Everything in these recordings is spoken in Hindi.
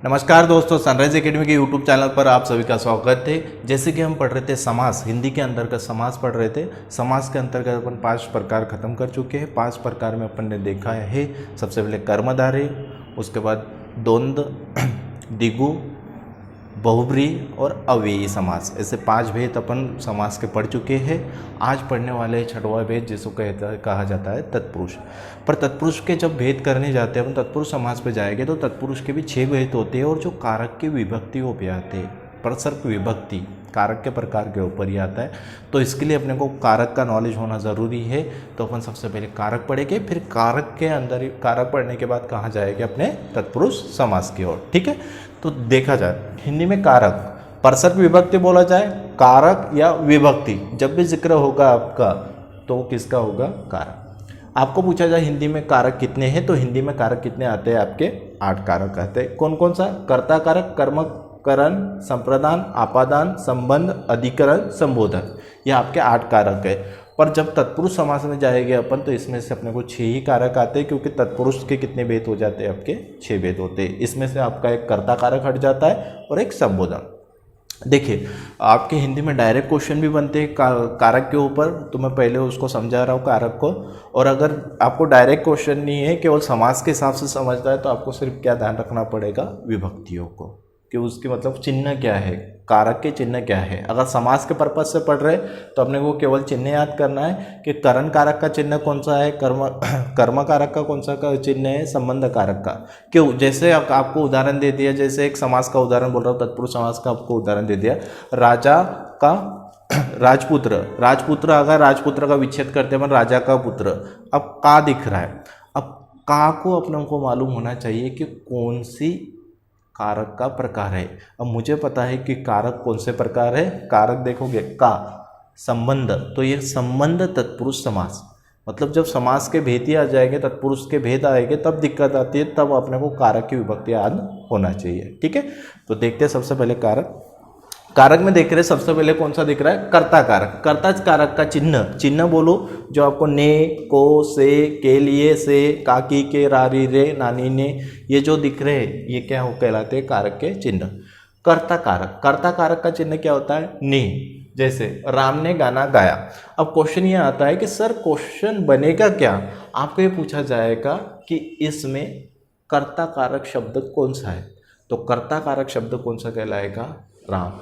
नमस्कार दोस्तों, सनराइज एकेडमी के यूट्यूब चैनल पर आप सभी का स्वागत है। जैसे कि हम पढ़ रहे थे समास, हिंदी के अंतर्गत समास पढ़ रहे थे। समास के अंतर्गत अपन 5 प्रकार खत्म कर चुके हैं। 5 प्रकार में अपन ने देखा है, सबसे पहले कर्मधारय, उसके बाद द्वंद्व, द्विगु, बहुब्रीहि और अव्ययी समास। ऐसे 5 भेद अपन समास के पढ़ चुके हैं। आज पढ़ने वाले 6वां भेद जिसको कहा जाता है तत्पुरुष। पर तत्पुरुष के जब भेद करने जाते हैं अपन, तत्पुरुष समास पे जाएंगे तो तत्पुरुष के भी 6 भेद होते हैं और जो कारक की विभक्ति वो पे आते हैं। परसर्ग विभक्ति कारक के प्रकार के ऊपर ही आता है, तो इसके लिए अपने को कारक का नॉलेज होना ज़रूरी है। तो अपन सबसे पहले कारक पढ़ेंगे, फिर कारक के अंदर कारक पढ़ने के बाद कहाँ जाएंगे अपने तत्पुरुष समास की ओर। ठीक है, तो देखा जाए हिंदी में कारक, परसर्ग विभक्ति बोला जाए, कारक या विभक्ति जब भी जिक्र होगा आपका तो किसका होगा? कारक। आपको पूछा जाए हिंदी में कारक कितने हैं, तो हिंदी में कारक कितने आते हैं आपके? 8 कारक आते हैं। कौन कौन सा? कर्ता कारक, कर्मक, करण, संप्रदान, आपादान, संबंध, अधिकरण, संबोधन, ये आपके 8 कारक है। पर जब तत्पुरुष समास में जाएंगे अपन तो इसमें से अपने को 6 ही कारक आते हैं, क्योंकि तत्पुरुष के कितने भेद हो जाते हैं? आपके 6 भेद होते हैं। इसमें से आपका एक कर्ता कारक हट जाता है और एक संबोधन। देखिए, आपके हिंदी में डायरेक्ट क्वेश्चन भी बनते हैं कारक के ऊपर, तो मैं पहले उसको समझा रहा हूँ कारक को। और अगर आपको डायरेक्ट क्वेश्चन नहीं है, केवल समास के हिसाब से समझना है, तो आपको सिर्फ क्या ध्यान रखना पड़ेगा? विभक्तियों को, कि उसकी मतलब चिन्ह क्या है, कारक के चिन्ह क्या है। अगर समास के पर्पज से पढ़ रहे तो अपने को केवल चिन्ह याद करना है कि करण कारक का चिन्ह कौन सा है, कर्म कारक का कौन सा का चिन्ह है, संबंध कारक का। क्यों? जैसे आपको उदाहरण दे दिया, जैसे एक समास का उदाहरण बोल रहा हूँ, तत्पुरुष समास का आपको उदाहरण दे दिया। राजा का राजपुत्र, अगर राजपुत्र का विच्छेद करते हैं राजा का पुत्र, अब का दिख रहा है। अब का को अपने को मालूम होना चाहिए कि कौन सी कारक का प्रकार है। अब मुझे पता है कि कारक कौन से प्रकार है। कारक देखोगे का, संबंध, तो ये संबंध तत्पुरुष समास। मतलब जब समास के भेद ही आ जाएंगे, तत्पुरुष के भेद आएंगे, तब दिक्कत आती है, तब अपने को कारक की विभक्ति याद होना चाहिए। ठीक है, तो देखते हैं सबसे पहले कारक में देख रहे हैं। सबसे पहले कौन सा दिख रहा है? कर्ता कारक। कर्ता कारक का चिन्ह बोलो, जो आपको ने, को, से, के लिए, से, काकी के, रारी, रे, नानी ने, ये जो दिख रहे हैं ये क्या हो कहलाते हैं? कारक के चिन्ह। कर्ता कारक का चिन्ह क्या होता है? ने। जैसे राम ने गाना गाया। अब क्वेश्चन ये आता है कि सर क्वेश्चन बनेगा क्या? आपको ये पूछा जाएगा कि इसमें कर्ता कारक शब्द कौन सा है, तो कर्ता कारक शब्द कौन सा कहलाएगा? राम।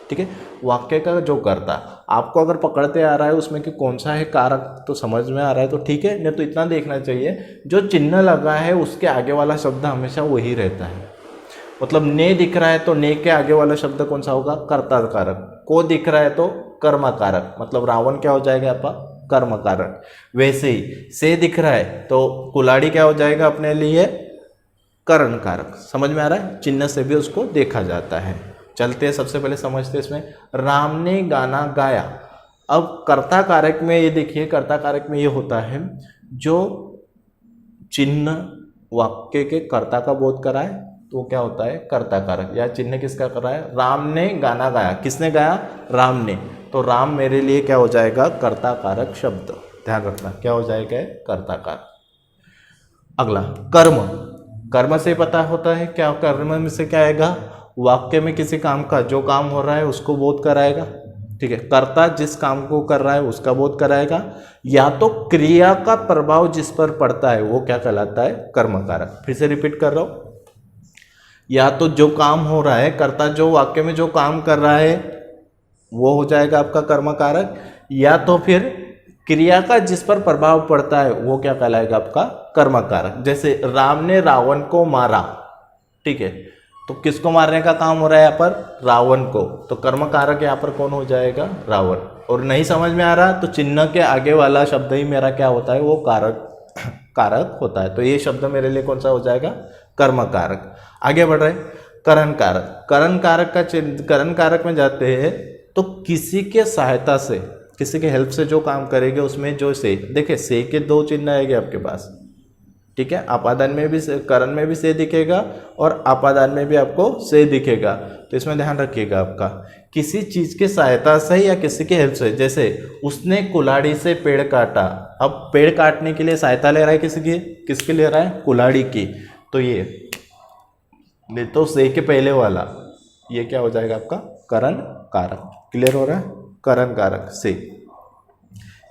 ठीक है, वाक्य का जो कर्ता आपको अगर पकड़ते आ रहा है उसमें कि कौन सा है कारक, तो समझ में आ रहा है तो ठीक है, नहीं तो इतना देखना चाहिए जो चिन्ह लगा है उसके आगे वाला शब्द हमेशा वही रहता है। मतलब ने दिख रहा है तो ने के आगे वाला शब्द कौन सा होगा? कर्ता कारक। को दिख रहा है तो कर्म कारक, मतलब रावण क्या हो जाएगा आपका? कर्म कारक। वैसे ही से दिख रहा है तो कुल्हाड़ी क्या हो जाएगा अपने लिए? करण कारक। समझ में आ रहा है? चिन्ह से भी उसको देखा जाता है। चलते हैं, सबसे पहले समझते हैं इसमें। राम ने गाना गाया। अब कर्ता कारक में ये देखिए, कर्ता कारक में ये होता है जो चिन्ह वाक्य के कर्ता का बोध कराए तो क्या होता है? कर्ता कारक। या चिन्ह किसका कर रहा है? राम ने गाना गाया। किसने गाया? राम ने। तो राम मेरे लिए क्या हो जाएगा? कर्ता कारक शब्द। ध्यान रखना, क्या हो जाएगा? कर्ता कारक। अगला कर्म से पता होता है क्या? कर्म में से क्या आएगा? वाक्य में किसी काम का जो काम हो रहा है उसको बोध कराएगा। ठीक है, कर्ता जिस काम को कर रहा है उसका बोध कराएगा। या तो क्रिया का प्रभाव जिस पर पड़ता है वो क्या कहलाता है? कर्म कारक। फिर से रिपीट कर रहा हूं, या तो जो काम हो रहा है, कर्ता जो वाक्य में जो काम कर रहा है वो हो जाएगा आपका कर्म कारक, या तो फिर क्रिया का जिस पर प्रभाव पड़ता है वो क्या कहलाएगा? आपका कर्म कारक। जैसे राम ने रावण को मारा। ठीक है, तो किसको मारने का काम हो रहा है यहाँ पर? रावण को। तो कर्म कारक यहाँ पर कौन हो जाएगा? रावण। और नहीं समझ में आ रहा तो चिन्ह के आगे वाला शब्द ही मेरा क्या होता है? वो कारक होता है। तो ये शब्द मेरे लिए कौन सा हो जाएगा? कर्म कारक। आगे बढ़ रहे, करण कारक में जाते हैं तो किसी के सहायता से, किसी के हेल्प से जो काम करेंगे उसमें जो से, देखिए से के 2 चिन्ह आएंगे आपके पास। ठीक है, आपादान में भी करण में भी से दिखेगा और आपादान में भी आपको से दिखेगा। तो इसमें ध्यान रखिएगा आपका, किसी चीज की सहायता से या किसी के हेल्प से। जैसे उसने कुल्हाड़ी से पेड़ काटा। अब पेड़ काटने के लिए सहायता ले रहा है किसकी ले रहा है? कुल्हाड़ी की। तो ये नहीं तो से के पहले वाला ये क्या हो जाएगा आपका करण कारक। क्लियर हो रहा है? करण कारक से,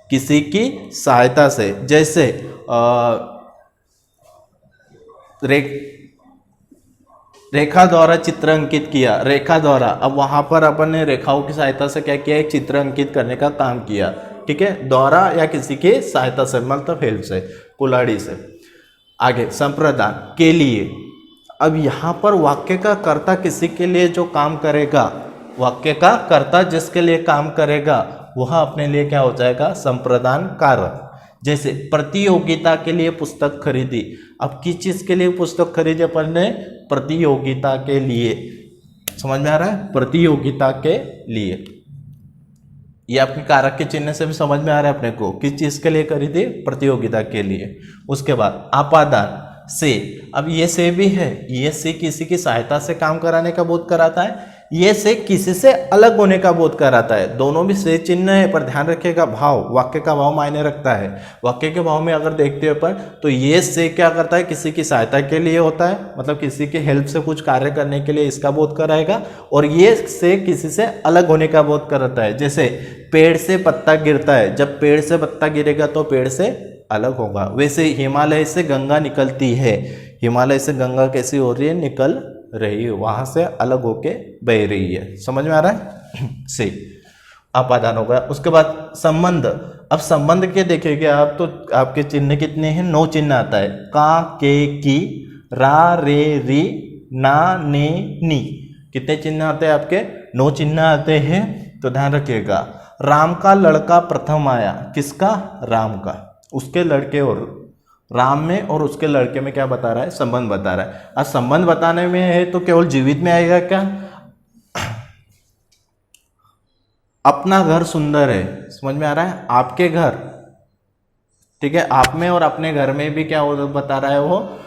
किसी की सहायता से, जैसे रेखा द्वारा चित्र अंकित किया, रेखा द्वारा, अब वहां पर अपन ने रेखाओं की सहायता से क्या किया, एक चित्र अंकित करने का काम किया। ठीक है, द्वारा या किसी की सहायता से, मतलब हेल्प से, कुल्हाड़ी से। आगे संप्रदान के लिए, अब यहां पर वाक्य का कर्ता किसी के लिए जो काम करेगा, वाक्य का कर्ता जिसके लिए काम करेगा वह अपने लिए क्या हो जाएगा, संप्रदान कारक। जैसे प्रतियोगिता के लिए पुस्तक खरीदी, अब किस चीज के लिए पुस्तक खरीदी अपन ने, प्रतियोगिता के लिए। समझ में आ रहा है? प्रतियोगिता के लिए, ये अपने कारक के चिन्ह से भी समझ में आ रहा है अपने को, किस चीज के लिए खरीदी, प्रतियोगिता के लिए। उसके बाद आपादान से, अब ये से भी है, ये से किसी की सहायता से काम कराने का बोध कराता है, ये से किसी से अलग होने का बोध कराता है। दोनों भी से चिन्ह है, पर ध्यान रखिएगा भाव, वाक्य का भाव मायने रखता है। वाक्य के भाव में अगर देखते हैं अपन तो ये से क्या करता है, किसी की सहायता के लिए होता है, मतलब किसी के हेल्प से कुछ कार्य करने के लिए इसका बोध कराएगा, और ये से किसी से अलग होने का बोध कराता है। जैसे पेड़ से पत्ता गिरता है, जब पेड़ से पत्ता गिरेगा तो पेड़ से अलग होगा। वैसे हिमालय से गंगा निकलती है, हिमालय से गंगा कैसी हो रही है, निकल रही है, वहां से अलग होके बह रही है। समझ में आ रहा है? से आपादान होगा। उसके बाद संबंध, अब संबंध के देखिएगा आप तो आपके चिन्ह कितने हैं, 9 चिन्ह आता है। का, के, की, रा, रे, री, ना, ने, नी, कितने चिन्ह आते हैं आपके, 9 चिन्ह आते हैं। तो ध्यान रखिएगा, राम का लड़का प्रथम आया, किसका, राम का, उसके लड़के, और राम में और उसके लड़के में क्या बता रहा है, संबंध बता रहा है। अब संबंध बताने में है तो केवल जीवित में आएगा क्या, अपना घर सुंदर है, समझ में आ रहा है, आपके घर, ठीक है, आप में और अपने घर में भी क्या बता रहा है, वो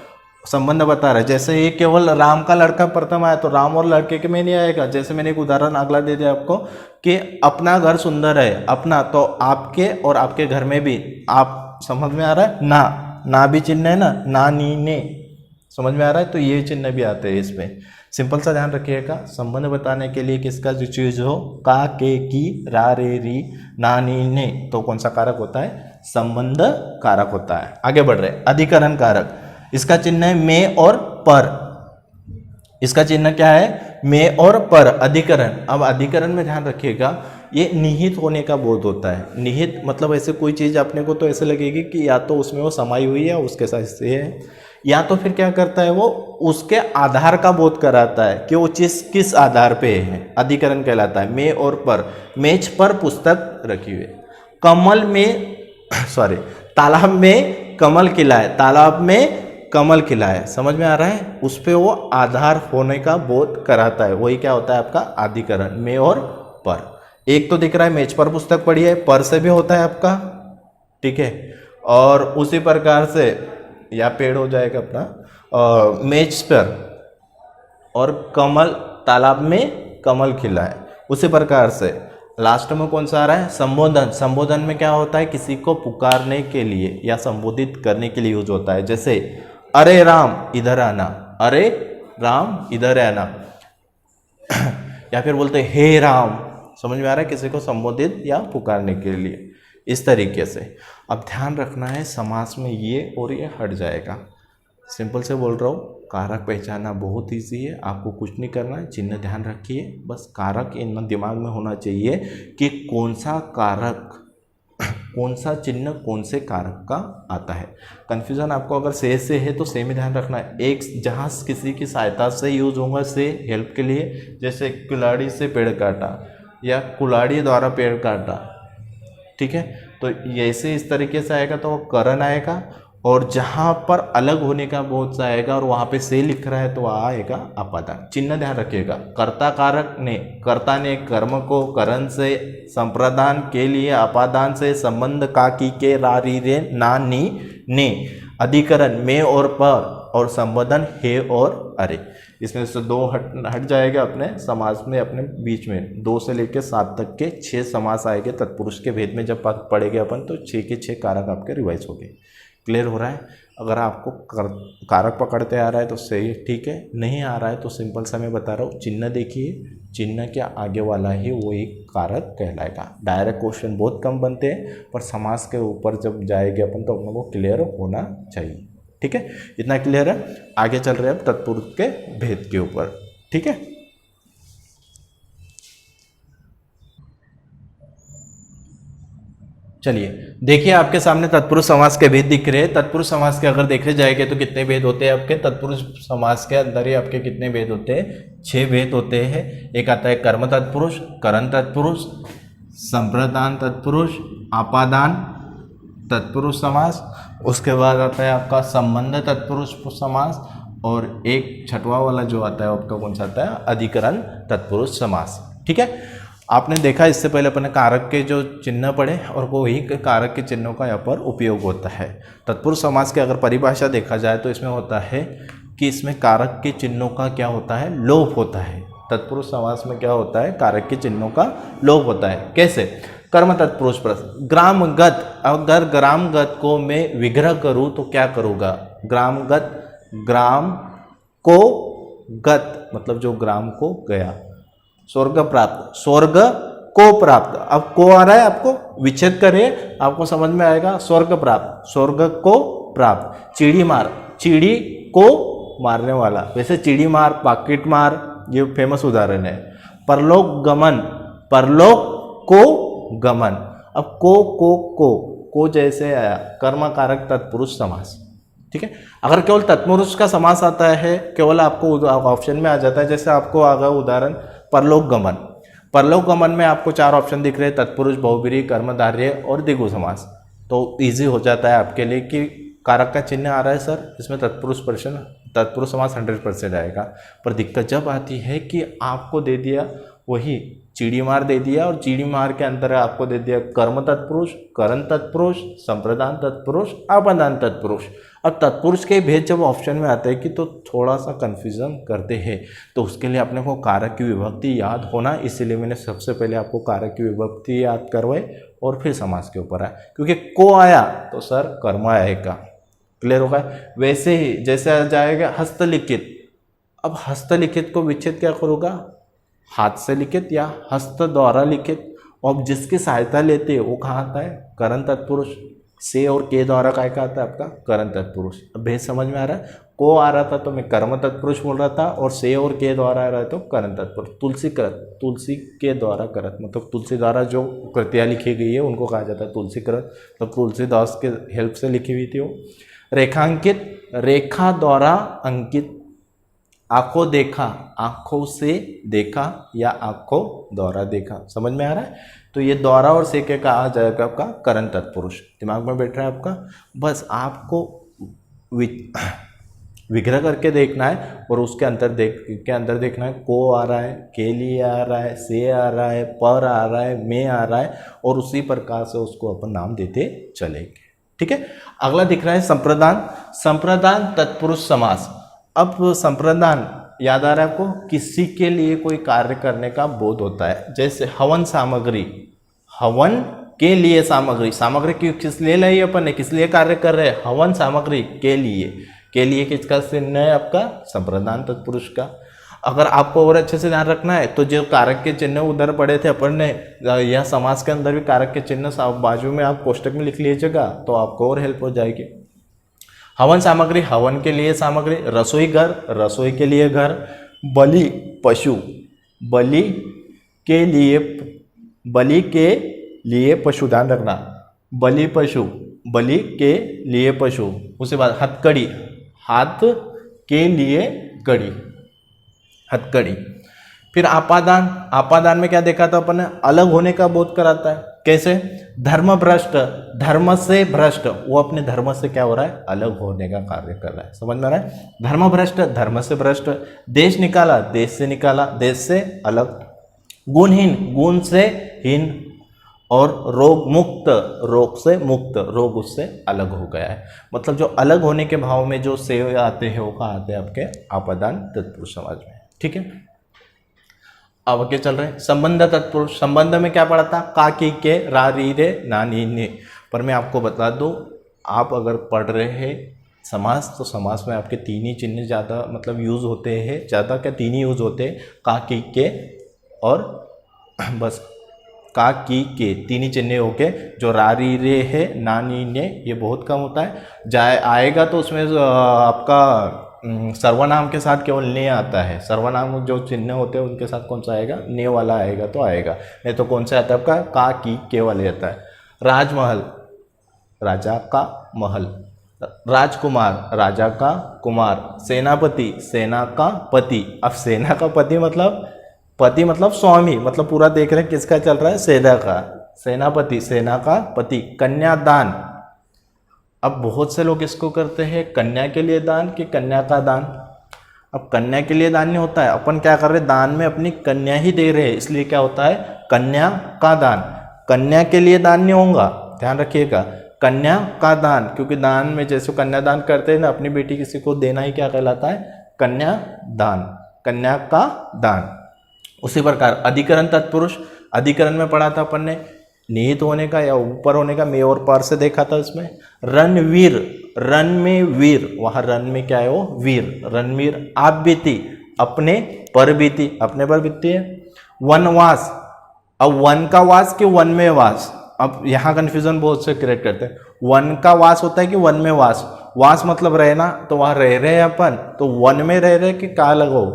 संबंध बता रहा है। जैसे ये केवल राम का लड़का प्रथम आया तो राम और लड़के के में नहीं आएगा। जैसे मैंने एक उदाहरण अगला दे दिया आपको कि अपना घर सुंदर है, अपना तो आपके और आपके घर में भी, आप समझ में आ रहा है, ना भी चिन्ह है ना, नी, ने, समझ में आ रहा है, तो ये चिन्ह भी आते हैं इसमें। सिंपल सा ध्यान रखिएगा, संबंध बताने के लिए किसका जो चीज हो, का, के, की, रा, रे, री, ना, नी, ने, तो कौन सा कारक होता है, संबंध कारक होता है। आगे बढ़ रहे, अधिकरण कारक, इसका चिन्ह है में और पर, इसका चिन्ह क्या है, में और पर, अधिकरण। अब अधिकरण में ध्यान रखिएगा, ये निहित होने का बोध होता है। निहित मतलब ऐसे कोई चीज अपने को तो ऐसे लगेगी कि या तो उसमें वो समाई हुई है, उसके साथ से है, या तो फिर क्या करता है, वो उसके आधार का बोध कराता है कि वो चीज किस आधार पे है, अधिकरण कहलाता है। में और पर, मेज पर पुस्तक रखी हुई, कमल में तालाब में कमल खिला है, तालाब में कमल खिला है, समझ में आ रहा है, उस पे वो आधार होने का बोध कराता है, वही क्या होता है आपका अधिकरण, में और पर। एक तो दिख रहा है मेज पर पुस्तक पड़ी है, पर से भी होता है आपका, ठीक है, और उसी प्रकार से या पेड़ हो जाएगा अपना मेज पर, और कमल, तालाब में कमल खिला है। उसी प्रकार से लास्ट में कौन सा आ रहा है, संबोधन। संबोधन में क्या होता है, किसी को पुकारने के लिए या संबोधित करने के लिए यूज होता है। जैसे अरे राम इधर आना, अरे राम इधर आना, या फिर बोलते हे राम, समझ में आ रहा है, किसी को संबोधित या पुकारने के लिए, इस तरीके से। अब ध्यान रखना है, समास में ये और ये हट जाएगा। सिंपल से बोल रहा हूँ, कारक पहचानना बहुत ईजी है, आपको कुछ नहीं करना है, चिन्ह ध्यान रखिए, बस कारक इन दिमाग में होना चाहिए कि कौन सा कारक, कौन सा चिन्ह कौन से कारक का आता है। कन्फ्यूजन आपको अगर से है तो से में ध्यान रखना है, एक जहाँ किसी की सहायता से यूज होगा से हेल्प के लिए, जैसे कुल्हाड़ी से पेड़ काटा या कुल्हाड़ी द्वारा पेड़ काटा, ठीक है, तो ऐसे इस तरीके से आएगा तो वो करण आएगा, और जहाँ पर अलग होने का बोध सा आएगा और वहाँ पे से लिख रहा है तो वहाँ आएगा अपादान। चिन्ह ध्यान रखिएगा, कर्ता कारक ने, कर्ता ने कर्म को करण से, संप्रदान के लिए अपादान से, संबंध का, की, के, रा, री, रे, ना, नी, ने, अधिकरण में और पर, और संबोधन हे और अरे। इसमें से 2 हट जाएगा अपने समास में, अपने बीच में 2 से लेकर 7 तक के 6 समास आएंगे तत्पुरुष के भेद में। जब पढ़ेंगे अपन तो 6 के 6 कारक आपके रिवाइज हो गए। क्लियर हो रहा है। अगर आपको कारक पकड़ते आ रहा है तो सही, ठीक है, नहीं आ रहा है तो सिंपल सा मैं बता रहा हूँ, चिन्ह देखिए, चिन्ह के आगे वाला ही वो एक कारक कहलाएगा। डायरेक्ट क्वेश्चन बहुत कम बनते हैं, पर समास के ऊपर जब जाएंगे अपन तो अपन को क्लियर होना चाहिए। ठीक है, इतना क्लियर है। आगे चल रहे हैं अब तत्पुरुष के भेद के ऊपर। ठीक है, चलिए देखिए, आपके सामने तत्पुरुष समास के भेद दिख रहे हैं। तत्पुरुष समास के अगर देखे जाएंगे तो कितने भेद होते हैं आपके तत्पुरुष समास के अंदर ही आपके कितने भेद होते हैं? 6 भेद होते हैं। एक आता है कर्म तत्पुरुष, करण तत्पुरुष, संप्रदान तत्पुरुष, आपादान तत्पुरुष समास, उसके बाद आता है आपका संबंध तत्पुरुष समास, और एक छठवां वाला जो आता है आपका कौन सा आता है? अधिकरण तत्पुरुष समास। ठीक है, आपने देखा इससे पहले अपने कारक के जो चिन्ह पढ़े और वो ही कारक के चिन्हों का यहाँ पर उपयोग होता है। तत्पुरुष समास की अगर परिभाषा देखा जाए तो इसमें होता है कि इसमें कारक के चिन्हों का क्या होता है? लोप होता है। तत्पुरुष समास में क्या होता है? कारक के चिन्हों का लोप होता है। कैसे? कर्म तत्पुरुष प्रश्न, ग्रामगत, अगर ग्रामगत को मैं विग्रह करूँ तो क्या करूँगा? ग्रामगत, ग्राम को गत मतलब जो ग्राम को गया, स्वर्ग प्राप्त, स्वर्ग को प्राप्त। अब को आ रहा है, आपको विच्छेद करिए, आपको समझ में आएगा। स्वर्ग प्राप्त, स्वर्ग को प्राप्त। चिड़ी मार, चिड़ी को मारने वाला, वैसे चिड़ी मार, पॉकेट मार ये फेमस उदाहरण है। परलोक गमन, परलोक को गमन। अब को जैसे आया, कर्म कारक तत्पुरुष समास। ठीक है, अगर केवल तत्पुरुष का समास आता है, केवल आपको ऑप्शन में आ जाता है, जैसे आपको आ गया उदाहरण परलोक गमन। परलोक गमन में आपको 4 ऑप्शन दिख रहे हैं, तत्पुरुष, बहुब्रीहि, कर्मधारय और द्विगु समास। तो इजी हो जाता है आपके लिए कि कारक का चिन्ह आ रहा है सर, इसमें तत्पुरुष प्रश्न, तत्पुरुष समास 100% आएगा। पर दिक्कत जब आती है कि आपको दे दिया वही चिड़ी मार दे दिया, और चिड़ी मार के अंदर आपको दे दिया कर्म तत्पुरुष, करण तत्पुरुष, संप्रदान तत्पुरुष, आपादान तत्पुरुष। अब तत्पुरुष के भेद जब ऑप्शन में आते हैं कि तो थोड़ा सा कन्फ्यूजन करते हैं, तो उसके लिए अपने को कारक की विभक्ति याद होना, इसीलिए मैंने सबसे पहले आपको कारक की विभक्ति याद करवाई और फिर समास के ऊपर आया। क्योंकि को आया तो सर कर्म आएगा, क्लियर होगा। वैसे ही जैसे आ जाएगा हस्तलिखित, अब हस्तलिखित को विच्छेद क्या करूँगा? हाथ से लिखित या हस्त द्वारा लिखित। और जिसकी सहायता लेते हैं वो कहाँ आता है? करण तत्पुरुष। से और के द्वारा काय का आता है आपका? करण तत्पुरुष। अब भेद समझ में आ रहा है? को आ रहा था तो मैं कर्म तत्पुरुष बोल रहा था, और से और के द्वारा आ रहा है तो करण तत्पुरुष। तुलसी कृत, तुलसी के द्वारा करत, मतलब तुलसी द्वारा जो कृतियाँ लिखी गई है उनको कहा जाता है तुलसी कृत, तो तुलसीदास के हेल्प से लिखी हुई थी वो। रेखांकित, रेखा द्वारा अंकित। आंखों देखा, आंखों से देखा या आंखों द्वारा देखा, समझ में आ रहा है? तो ये द्वारा और से के कहा जाएगा आपका करण तत्पुरुष। दिमाग में बैठ रहा है आपका? बस आपको विग्रह करके देखना है, और उसके अंदर देखना है को आ रहा है, के लिए आ रहा है, से आ रहा है, पर आ रहा है, में आ रहा है, और उसी प्रकार से उसको अपन नाम देते चलेंगे। ठीक है, अगला दिख रहा है संप्रदान। संप्रदान तत्पुरुष समास। अब संप्रदान याद आ रहा है आपको? किसी के लिए कोई कार्य करने का बोध होता है, जैसे हवन सामग्री, हवन के लिए सामग्री, सामग्री किस लिए लाई अपन ने, किस लिए कार्य कर रहे हैं? हवन सामग्री के लिए। के लिए किसका चिन्ह है आपका? संप्रदान तत्पुरुष का। अगर आपको और अच्छे से ध्यान रखना है तो जो कारक के चिन्ह उधर पड़े थे अपन ने, यह समास के अंदर भी कारक के चिन्ह बाजू में आप कोष्टक में लिख लीजिएगा तो आपको और हेल्प हो जाएगी। हवन सामग्री, हवन के लिए सामग्री। रसोई घर, रसोई के लिए घर। बलि पशु, बलि के लिए पशु, ध्यान रखना, बलि पशु, बलि के लिए पशु। उसके बाद हथकड़ी, हाथ के लिए कड़ी, हथकड़ी। फिर आपादान, आपादान में क्या देखा था अपन ने? अलग होने का बोध कराता है। कैसे? धर्म भ्रष्ट, धर्म से भ्रष्ट, वो अपने धर्म से क्या हो रहा है? अलग होने का कार्य कर रहा है, समझ में आ रहा है? धर्म भ्रष्ट, धर्म से भ्रष्ट। देश निकाला, देश से निकाला, देश से अलग। गुणहीन, गुण से हीन। और रोग मुक्त, रोग से मुक्त, रोग उससे अलग हो गया है। मतलब जो अलग होने के भाव में जो से आते हैं वो कहाँ आते हैं? आपके आपादान तत्पुरुष समाज में। ठीक है, अब आगे चल रहे हैं संबंध तत्पुरुष। संबंध में क्या पढ़ा था? का, की, के, रा, री, रे, ना, नी, ने। पर मैं आपको बता दूं, आप अगर पढ़ रहे हैं समास, तो समास में आपके तीन ही चिन्ह ज़्यादा मतलब यूज़ होते हैं, ज़्यादा क्या तीन ही यूज़ होते हैं, का, की, के और बस का, की, के तीन ही चिन्ह होके, जो रा, री, रे है, ना, नी, ने ये बहुत कम होता है। जाए आएगा तो उसमें आपका सर्वनाम के साथ केवल ने आता है, सर्वनाम जो चिन्ह होते हैं उनके साथ कौन सा आएगा, ने वाला आएगा तो आएगा, नहीं तो कौन सा आता है आपका का, की, के वाले आता है। राजमहल, राजा का महल। राजकुमार, राजा का कुमार। सेनापति, सेना का पति। अब सेना का पति मतलब स्वामी, मतलब पूरा देख रहे हैं किसका चल रहा है, सेना का, सेनापति, सेना का पति। कन्यादान, अब बहुत से लोग इसको करते हैं कन्या के लिए दान कि कन्या का दान। अब कन्या के लिए दान नहीं होता है, अपन क्या कर रहे हैं, दान में अपनी कन्या ही दे रहे हैं, इसलिए क्या होता है, कन्या का दान। कन्या के लिए दान नहीं होगा, ध्यान रखिएगा, कन्या का दान, क्योंकि दान में जैसे कन्यादान करते हैं ना, अपनी बेटी किसी को देना ही क्या कहलाता है, कन्या दान, कन्या का दान। उसी प्रकार अधिकरण तत्पुरुष, अधिकरण में पढ़ा था अपन ने, निहित होने का या ऊपर होने का, मे और पर से देखा था इसमें। रणवीर, रन में वीर, वहां रन में क्या है वो वीर, रणवीर। आप बीती, अपने पर बीती, अपने पर बीती है। वनवास, अब वन का वास कि वन में वास, अब यहाँ कन्फ्यूजन बहुत से क्रिएट करते हैं। वन का वास होता है कि वन में वास, वास मतलब रहना, तो वहां रह रहे हैं अपन, तो वन में रह रहे कि का लगाओ,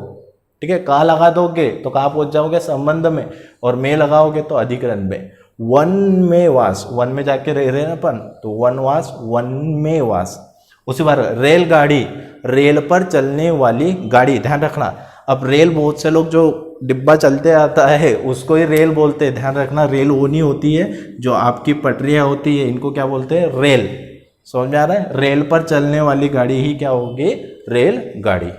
ठीक है, का लगा दोगे तो कहाँ पहुंच जाओगे, संबंध में, और में लगाओगे तो अधिकरण में। वन में वास, वन में जाके रह रहे हैं अपन, तो वनवास, वन में वास। उसी बार रेलगाड़ी, रेल पर चलने वाली गाड़ी, ध्यान रखना। अब रेल, बहुत से लोग जो डिब्बा चलते आता है उसको ही रेल बोलते हैं, ध्यान रखना, रेल वो नहीं होती है जो आपकी पटरियाँ होती है, इनको क्या बोलते हैं, रेल। समझ में आ रहा है, रेल पर चलने वाली गाड़ी ही क्या होगी, रेल गाड़ी,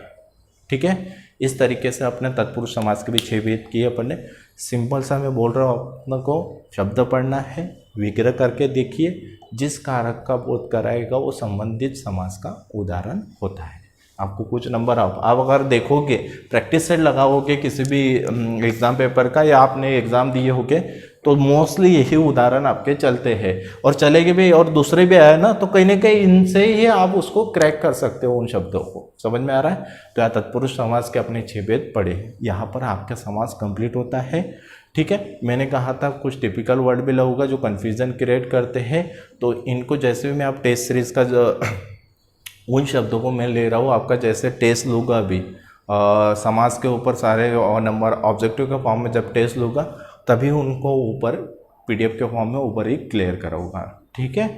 ठीक है। इस तरीके से अपने तत्पुरुष समास के भी 6 भेद किए अपन ने। सिंपल सा मैं बोल रहा हूँ, अपने को शब्द पढ़ना है, विग्रह करके देखिए, जिस कारक का बोध कराएगा वो संबंधित समास का उदाहरण होता है। आपको कुछ नंबर आप अगर देखोगे, प्रैक्टिस सेट लगाओगे किसी भी एग्ज़ाम पेपर का, या आपने एग्ज़ाम दिए होगे, तो मोस्टली यही उदाहरण आपके चलते हैं, और चलेंगे भी, और दूसरे भी आए ना, तो कहीं ना कहीं इनसे ही आप उसको क्रैक कर सकते हो, उन शब्दों को। समझ में आ रहा है। तो यहाँ तत्पुरुष समास के अपने 6 भेद पढ़े, यहाँ पर आपका समास कंप्लीट होता है, ठीक है। मैंने कहा था कुछ टिपिकल वर्ड भी लगेगा जो कन्फ्यूज़न क्रिएट करते हैं, तो इनको जैसे भी मैं आप टेस्ट सीरीज़ का जो उन शब्दों को मैं ले रहा हूँ, आपका जैसे टेस्ट लूँगा अभी समास के ऊपर सारे नंबर ऑब्जेक्टिव के फॉर्म में जब टेस्ट लूँगा, तभी उनको ऊपर पीडीएफ के फॉर्म में ऊपर ही क्लियर कराऊंगा, ठीक है।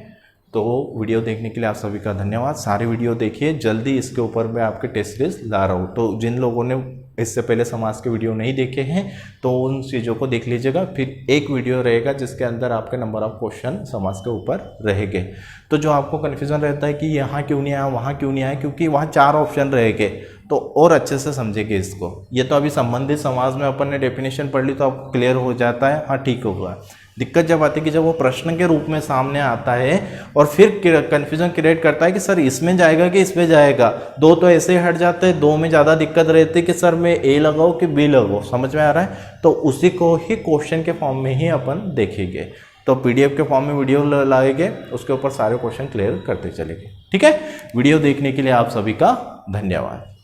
तो वीडियो देखने के लिए आप सभी का धन्यवाद। सारे वीडियो देखिए, जल्दी इसके ऊपर मैं आपके टेस्ट सीरीज ला रहा हूँ। तो जिन लोगों ने इससे पहले समास के वीडियो नहीं देखे हैं तो उन चीज़ों को देख लीजिएगा। फिर एक वीडियो रहेगा जिसके अंदर आपके नंबर ऑफ क्वेश्चन समास के ऊपर रहेंगे। तो जो आपको कन्फ्यूज़न रहता है कि यहाँ क्यों नहीं आया, वहाँ क्यों नहीं आया, क्योंकि वहाँ 4 ऑप्शन रहेंगे, तो और अच्छे से समझेंगे इसको। ये तो अभी संबंधित समास में अपन ने डेफिनेशन पढ़ ली तो अब क्लियर हो जाता है, हाँ ठीक होगा। दिक्कत जब आती है कि जब वो प्रश्न के रूप में सामने आता है और फिर कन्फ्यूजन क्रिएट करता है कि सर इसमें जाएगा कि इसमें जाएगा, 2 तो ऐसे ही हट जाते हैं, 2 में ज़्यादा दिक्कत रहती है कि सर मैं ए लगाऊँ कि बी लगाऊँ, समझ में आ रहा है। तो उसी को ही क्वेश्चन के फॉर्म में ही अपन देखेंगे। तो पीडीएफ के फॉर्म में वीडियो लाएंगे, उसके ऊपर सारे क्वेश्चन क्लियर करते चलेंगे, ठीक है। वीडियो देखने के लिए आप सभी का धन्यवाद।